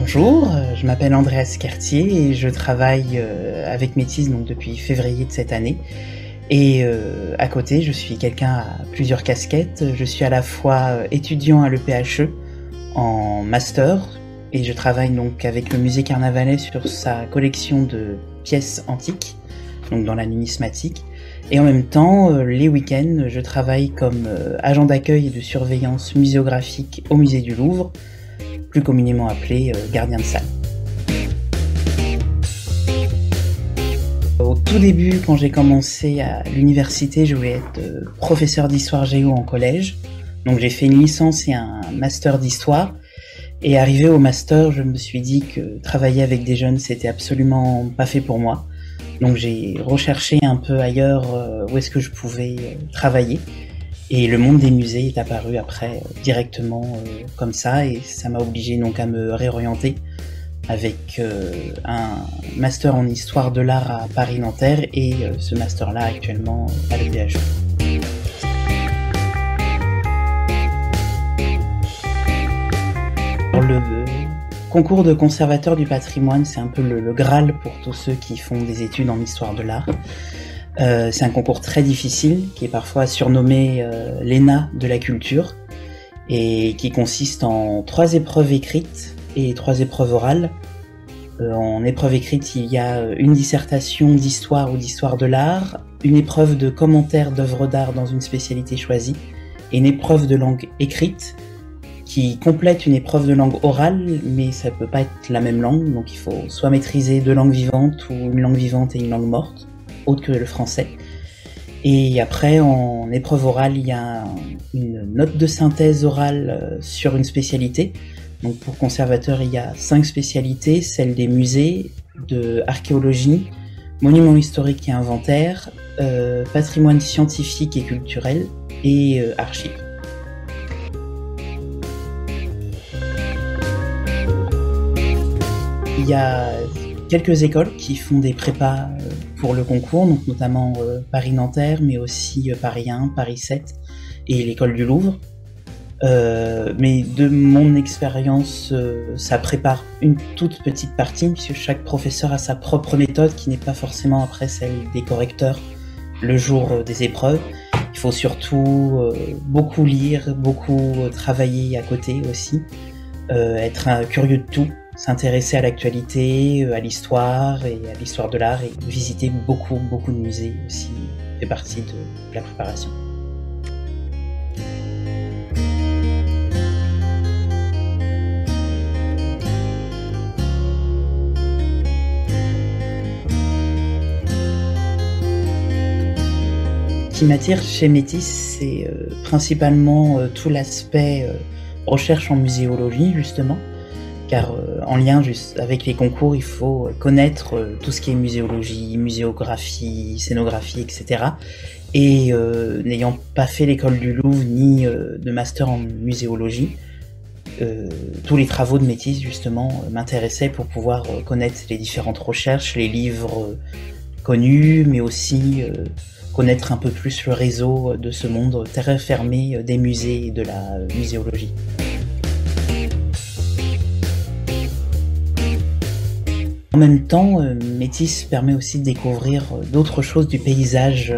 Bonjour, je m'appelle Andreas Cartier et je travaille avec Métis donc depuis février de cette année. Et à côté, je suis quelqu'un à plusieurs casquettes. Je suis à la fois étudiant à l'EPHE en master et je travaille donc avec le musée Carnavalet sur sa collection de pièces antiques, donc dans la numismatique. Et en même temps, les week-ends, je travaille comme agent d'accueil et de surveillance muséographique au musée du Louvre, plus communément appelé gardien de salle. Au tout début, quand j'ai commencé à l'université, je voulais être professeur d'histoire géo en collège. Donc j'ai fait une licence et un master d'histoire. Et arrivé au master, je me suis dit que travailler avec des jeunes, c'était absolument pas fait pour moi. Donc j'ai recherché un peu ailleurs où est-ce que je pouvais travailler. Et le monde des musées est apparu après directement comme ça, et ça m'a obligé donc à me réorienter avec un master en histoire de l'art à Paris-Nanterre et ce master-là actuellement à l'EPHE. Le concours de conservateur du patrimoine, c'est un peu le Graal pour tous ceux qui font des études en histoire de l'art. C'est un concours très difficile, qui est parfois surnommé l'ENA de la culture, et qui consiste en 3 épreuves écrites et 3 épreuves orales. En épreuve écrite, il y a une dissertation d'histoire ou d'histoire de l'art, une épreuve de commentaire d'œuvres d'art dans une spécialité choisie, et une épreuve de langue écrite, qui complète une épreuve de langue orale, mais ça peut pas être la même langue, donc il faut soit maîtriser 2 langues vivantes ou une langue vivante et une langue morte, autre que le français. Et après, en épreuve orale, il y a une note de synthèse orale sur une spécialité. Donc pour conservateur, il y a 5 spécialités, celle des musées, de archéologie, monuments historiques et inventaires, patrimoine scientifique et culturel, et archives. Il y a quelques écoles qui font des prépas pour le concours, donc notamment Paris-Nanterre, mais aussi Paris 1, Paris 7 et l'école du Louvre. Mais de mon expérience, ça prépare une toute petite partie, puisque chaque professeur a sa propre méthode qui n'est pas forcément après celle des correcteurs le jour des épreuves. Il faut surtout beaucoup lire, beaucoup travailler à côté aussi, être curieux de tout, s'intéresser à l'actualité, à l'histoire et à l'histoire de l'art, et visiter beaucoup de musées aussi fait partie de la préparation. Ce qui m'attire chez Métis, c'est principalement tout l'aspect recherche en muséologie, justement, car en lien avec les concours, il faut connaître tout ce qui est muséologie, muséographie, scénographie, etc. Et n'ayant pas fait l'école du Louvre ni de master en muséologie, tous les travaux de Métis, justement, m'intéressaient pour pouvoir connaître les différentes recherches, les livres connus, mais aussi connaître un peu plus le réseau de ce monde très fermé des musées et de la muséologie. En même temps, Métis permet aussi de découvrir d'autres choses du paysage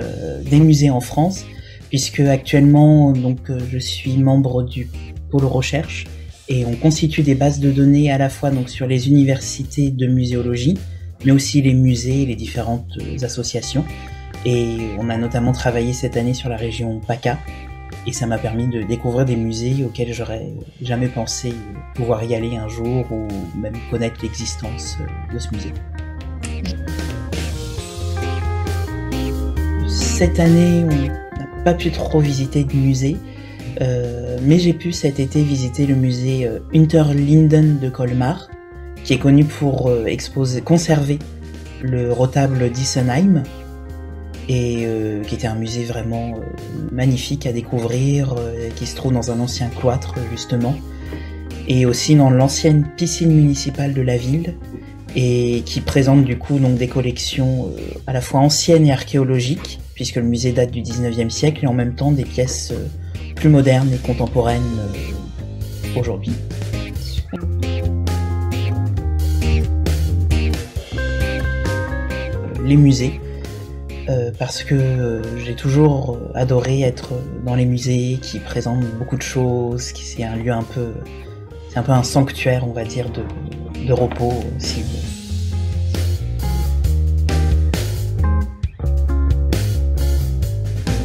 des musées en France, puisque actuellement donc, je suis membre du pôle recherche et on constitue des bases de données à la fois donc, sur les universités de muséologie, mais aussi les musées et les différentes associations. Et on a notamment travaillé cette année sur la région PACA, et ça m'a permis de découvrir des musées auxquels j'aurais jamais pensé pouvoir y aller un jour, ou même connaître l'existence de ce musée. Cette année, on n'a pas pu trop visiter de musée, mais j'ai pu cet été visiter le musée Unterlinden de Colmar, qui est connu pour conserver le retable d'Isenheim, et qui était un musée vraiment magnifique à découvrir, qui se trouve dans un ancien cloître justement, et aussi dans l'ancienne piscine municipale de la ville, et qui présente du coup donc des collections à la fois anciennes et archéologiques, puisque le musée date du 19e siècle, et en même temps des pièces plus modernes et contemporaines aujourd'hui. les musées, parce que j'ai toujours adoré être dans les musées qui présentent beaucoup de choses, c'est un lieu c'est un peu un sanctuaire, on va dire, de repos aussi.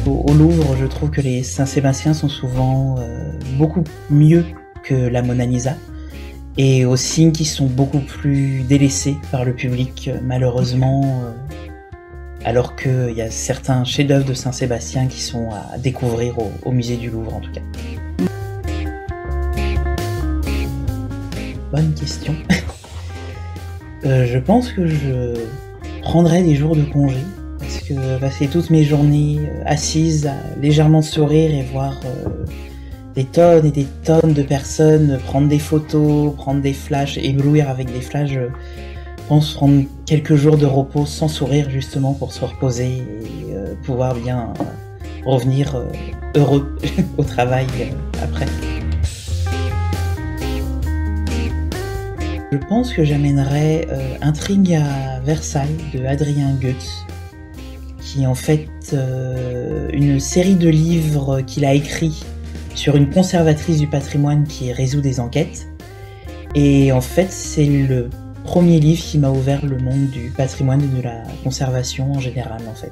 Au Louvre, je trouve que les Saint-Sébastien sont souvent beaucoup mieux que la Mona Lisa, et aussi qu'ils sont beaucoup plus délaissés par le public, malheureusement, alors qu'il y a certains chefs-d'œuvre de Saint-Sébastien qui sont à découvrir au musée du Louvre, en tout cas. Bonne question. Je pense que je prendrais des jours de congé, parce que passer toutes mes journées assises, à légèrement sourire et voir des tonnes et des tonnes de personnes prendre des photos, prendre des flashs, éblouir avec des flashs, je pense prendre quelques jours de repos sans sourire, justement pour se reposer et pouvoir bien revenir heureux au travail après. Je pense que j'amènerais Intrigue à Versailles de Adrien Goetz, qui est en fait une série de livres qu'il a écrits sur une conservatrice du patrimoine qui résout des enquêtes. Et en fait, c'est le premier livre qui m'a ouvert le monde du patrimoine et de la conservation en général, en fait.